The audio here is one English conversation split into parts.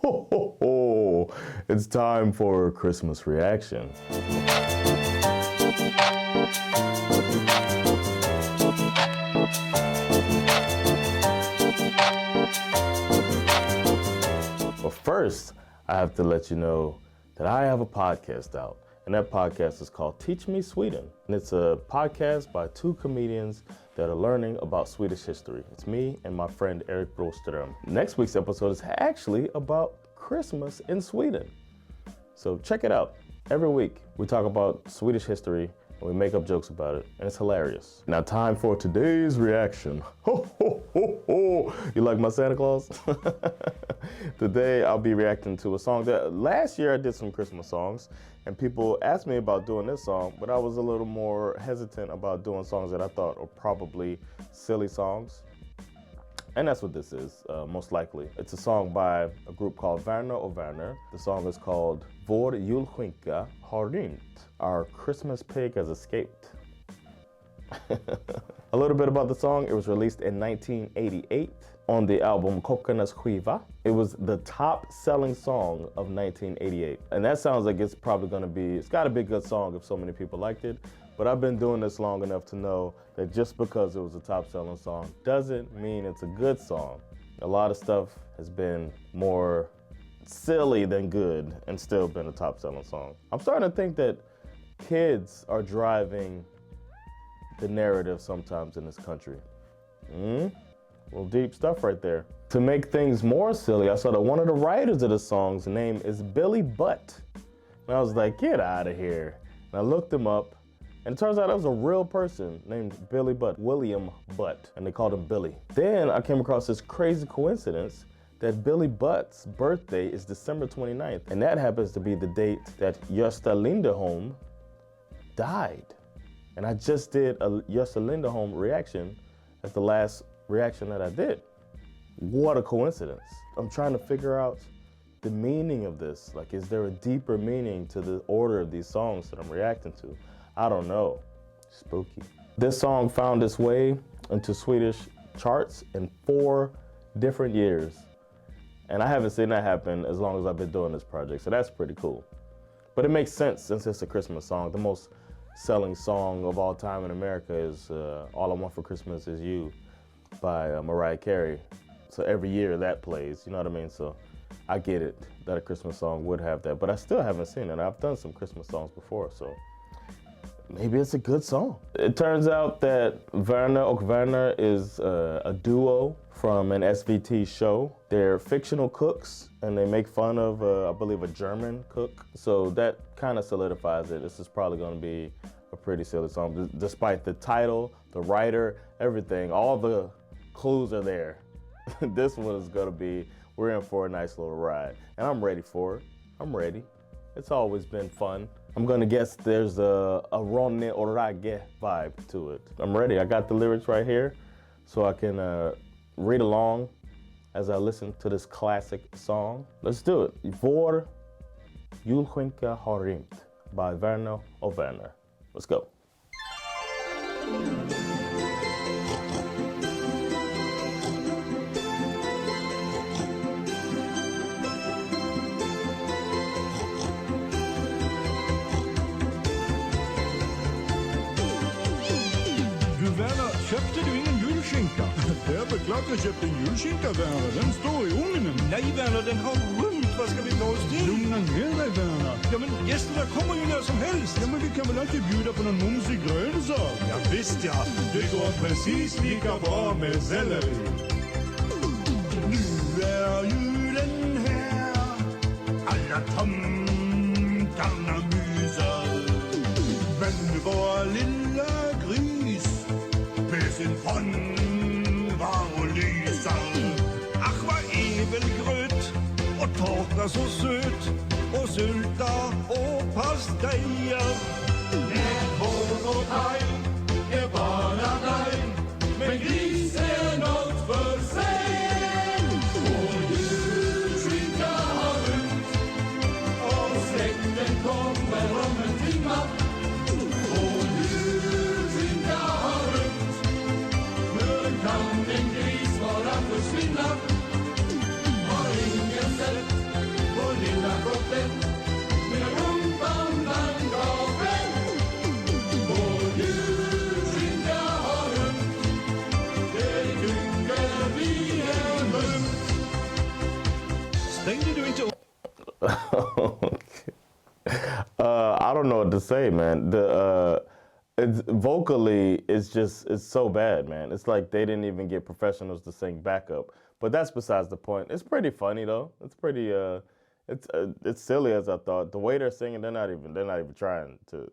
Ho, ho, ho. It's time for Christmas reaction. But first, I have to let you know that I have a podcast out, and that podcast is called Teach Me Sweden. And it's a podcast by two comedians that are learning about Swedish history. It's me and my friend Eric Broström. Next week's episode is actually about Christmas in Sweden. So check it out. Every week we talk about Swedish history and we make up jokes about it, and it's hilarious. Now time for today's reaction. Ho, ho, ho, ho. You like my Santa Claus? Today I'll be reacting to a song that last year I did some Christmas songs and people asked me about doing this song, but I was a little more hesitant about doing songs that I thought were probably silly songs. And that's what this is, most likely. It's a song by a group called Werner Werner. The song is called Vår julskinka har rymt. Our Christmas pig has escaped. A little bit about the song. It was released in 1988 on the album Kockarnas skiva. It was the top selling song of 1988. And that sounds like it's probably gonna be, it's gotta be a good song if so many people liked it. But I've been doing this long enough to know that just because it was a top selling song doesn't mean it's a good song. A lot of stuff has been more silly than good and still been a top selling song. I'm starting to think that kids are driving the narrative sometimes in this country. Well, deep stuff right there. To make things more silly, I saw that one of the writers of the song's name is Billy Butt. And I was like, get out of here. And I looked him up, and it turns out that was a real person named Billy Butt, William Butt, and they called him Billy. Then I came across this crazy coincidence that Billy Butt's birthday is December 29th, and that happens to be the date that Gösta Linderholm died. And I just did a Gösta Linderholm reaction as the last reaction that I did. What a coincidence. I'm trying to figure out the meaning of this. Like, is there a deeper meaning to the order of these songs that I'm reacting to? I don't know. Spooky. This song found its way into Swedish charts in 4 different years. And I haven't seen that happen as long as I've been doing this project, so that's pretty cool. But it makes sense since it's a Christmas song. The most selling song of all time in America is All I Want for Christmas Is You by Mariah Carey. So every year that plays, you know what I mean? So I get it that a Christmas song would have that, but I still haven't seen it. I've done some Christmas songs before, so maybe it's a good song. It turns out that Werner Werner is a duo from an SVT show. They're fictional cooks and they make fun of, I believe, a German cook. So that kind of solidifies it. This is probably gonna be a pretty silly song. Despite the title, the writer, everything, all the clues are there. This one is gonna be, we're in for a nice little ride. And I'm ready for it. I'm ready. It's always been fun. I'm gonna guess there's a Ronny och Ragge vibe to it. I'm ready. I got the lyrics right here so I can read along as I listen to this classic song. Let's do it. Vår julskinka har rymt by Werner Werner. Let's go. Werner, köpte du ingen julskinka? Jag beklagar, jag köpte en julskinka, Werner. Den står i ugnen. Nej, Werner, den har rymt. Vad ska vi ta oss till? Lugna ner dig, Werner. Ja, men gästerna kommer ju när som helst. Ja, men vi kan väl alltid bjuda på någon mumsig grönsak? Ja, visst ja. Det går precis lika bra med selleri. Nu är julen här. Alla tomtarna myser. Men vår lilla gris med sin frånvaro lyser. Ach, vad äppelgröt och tårta så söt och sylta och pastejer. Med våg och kaj är bara dig, men gris är något för sig. Och julskinka har rymt och släkten kommer om en timma. Och julskinka har rymt, hur kan en gris bara försvinna? Har ingen sett Stängde du inte I don't know what to say, man. It's vocally, it's so bad, man. It's like they didn't even get professionals to sing backup. But that's besides the point. It's pretty funny though. It's pretty it's silly as I thought. The way they're singing, they're not even trying to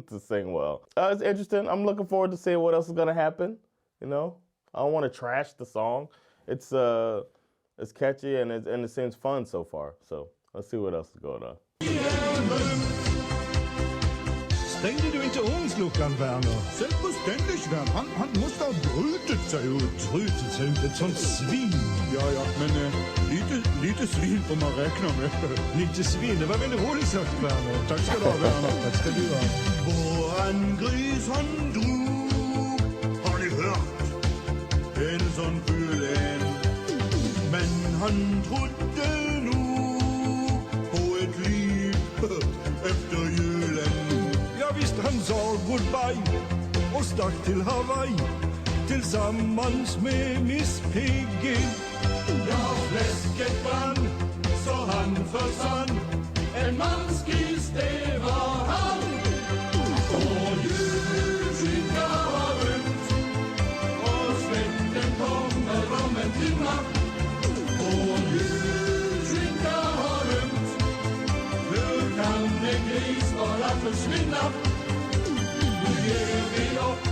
to sing well. It's interesting. I'm looking forward to seeing what else is gonna happen. You know, I don't want to trash the song. It's catchy and it seems fun so far. So let's see what else is going on. Stängde du inte ångsluckan, Werner? Selbstverständlich, Werner. Han måste ha brutit sig ut. Brutit sig ut? Ett sånt svin. Ja, men lite svin får man räkna med. Lite svin? Det var väldigt roligt sagt, Werner. Tack ska du ha, Werner. Tack ska du ha. Våran gris han drog, har ni hört? En sån ful en. Men han trodde nog på ett liv efter julen. Ja visst, han sa goodbye och stack till Hawaii tillsammans med Miss Piggy. Ja, fläsket brann, så han försvann. En manskis, det var han. Och julskinka har rymt och släkten kommer om en timma. Och julskinka har rymt. Hur kan en gris bara försvinna? Nu ger vi upp,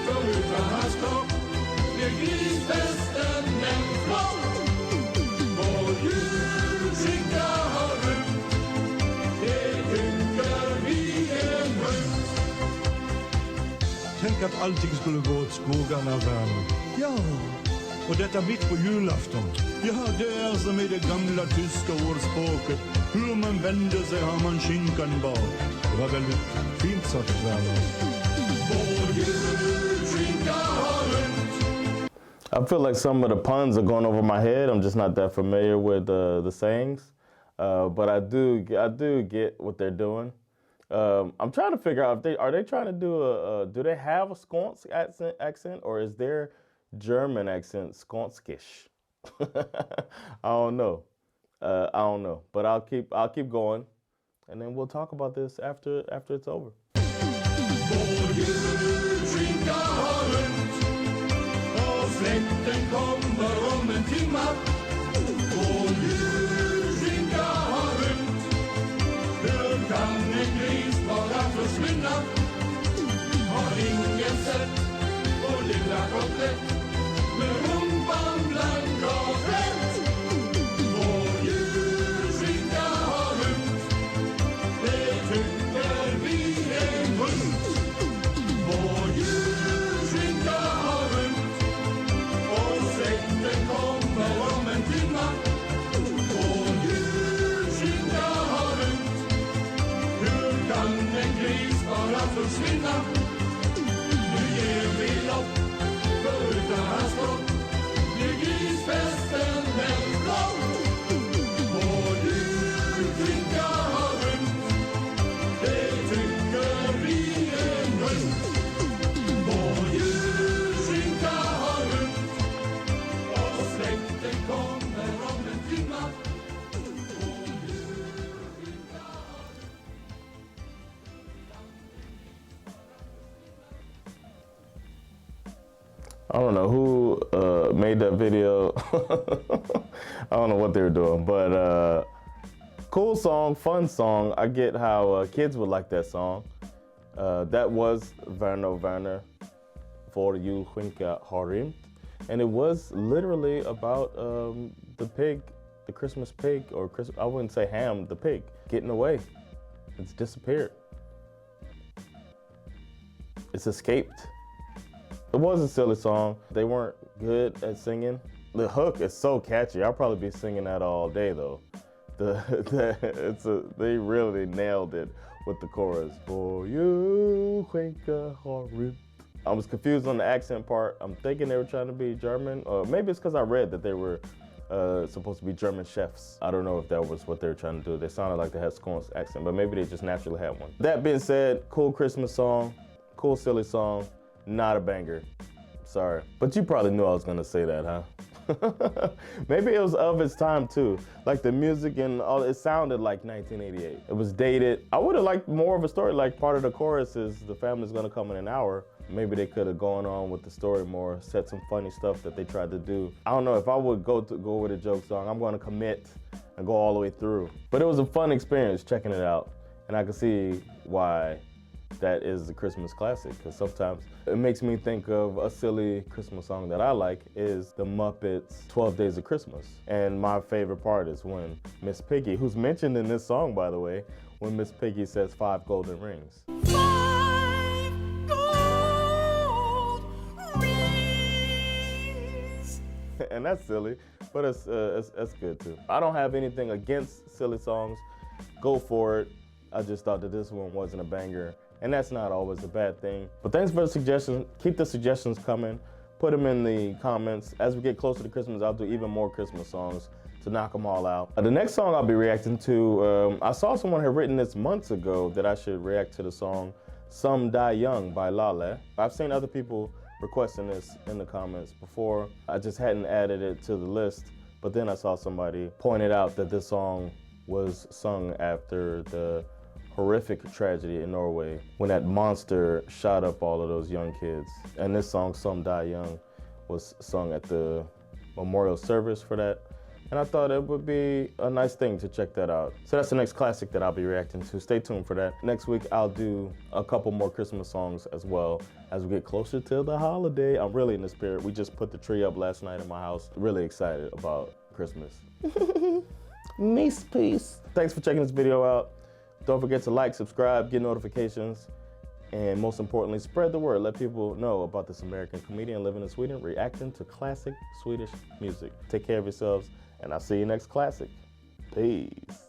för utan hans kropp blir grisfesten en flopp. Och julskinka har rymt, det tycker vi är rymt. Tänk att allting skulle gå åt skogarna, Werner. Ja, och detta mitt på julafton. Ja, det är som i det gamla tyska ordspråket. Hur man vänder sig har man skinkan bak. Det var väldigt fint sagt, Werner. Vår julskinka har rymt. I feel like some of the puns are going over my head. I'm just not that familiar with the sayings, but I do get what they're doing. I'm trying to figure out if are they trying to do they have a Skånsk accent or is their German accent Skånskish? I don't know. But I'll keep going, and then we'll talk about this after it's over. Vår julskinka har rymt och släkten kommer om en timma. Vår julskinka har rymt. Hur kan en gris bara försvinna? Har ingen sett vår lilla kotlett med rumpan blank och fett? Vår julskinka har rymt. Det tycker vi är rymt. Vår julskinka har rymt och släkten kommer om en timma. Vår julskinka har rymt. Hur kan en gris bara försvinna? Nu ger vi lopp, för utan hans kropp blir grisfesten en flopp. Vår julskinka har rymt. Det tycker vi är rymt. Vår julskinka har rymt och släkten kommer om en timma. Vår julskinka har I don't know who made that video. I don't know what they were doing, but cool song, fun song. I get how kids would like that song. That was Werner Werner for julskinka har rymt. And it was literally about the pig, the Christmas pig, or I wouldn't say ham, the pig, getting away. It's disappeared. It's escaped. It was a silly song. They weren't good at singing. The hook is so catchy. I'll probably be singing that all day though. They really nailed it with the chorus. For julskinka har rymt. I was confused on the accent part. I'm thinking they were trying to be German, or maybe it's because I read that they were supposed to be German chefs. I don't know if that was what they were trying to do. They sounded like they had Skånsk accent, but maybe they just naturally had one. That being said, cool Christmas song, cool silly song, not a banger. Sorry. But you probably knew I was gonna say that, huh? Maybe it was of its time too. Like the music and all, it sounded like 1988. It was dated. I would have liked more of a story, like part of the chorus is the family's gonna come in an hour. Maybe they could have gone on with the story more, said some funny stuff that they tried to do. I don't know, if I would go with a joke song, I'm gonna commit and go all the way through. But it was a fun experience checking it out. And I can see why that is a Christmas classic, because sometimes it makes me think of a silly Christmas song that I like is the Muppets' 12 Days of Christmas. And my favorite part is when Miss Piggy, who's mentioned in this song by the way, when Miss Piggy says 5 golden rings. 5 gold rings. And that's silly, but it's good too. I don't have anything against silly songs. Go for it. I just thought that this one wasn't a banger, and that's not always a bad thing. But thanks for the suggestions. Keep the suggestions coming. Put them in the comments. As we get closer to Christmas, I'll do even more Christmas songs to knock them all out. The next song I'll be reacting to, I saw someone had written this months ago that I should react to the song Some Die Young by Lale. I've seen other people requesting this in the comments before. I just hadn't added it to the list, but then I saw somebody pointed out that this song was sung after the horrific tragedy in Norway when that monster shot up all of those young kids. And this song, Some Die Young, was sung at the memorial service for that. And I thought it would be a nice thing to check that out. So that's the next classic that I'll be reacting to. Stay tuned for that. Next week, I'll do a couple more Christmas songs as well as we get closer to the holiday. I'm really in the spirit. We just put the tree up last night in my house. Really excited about Christmas. Nice piece. Thanks for checking this video out. Don't forget to like, subscribe, get notifications, and most importantly, spread the word. Let people know about this American comedian living in Sweden, reacting to classic Swedish music. Take care of yourselves, and I'll see you next classic. Peace.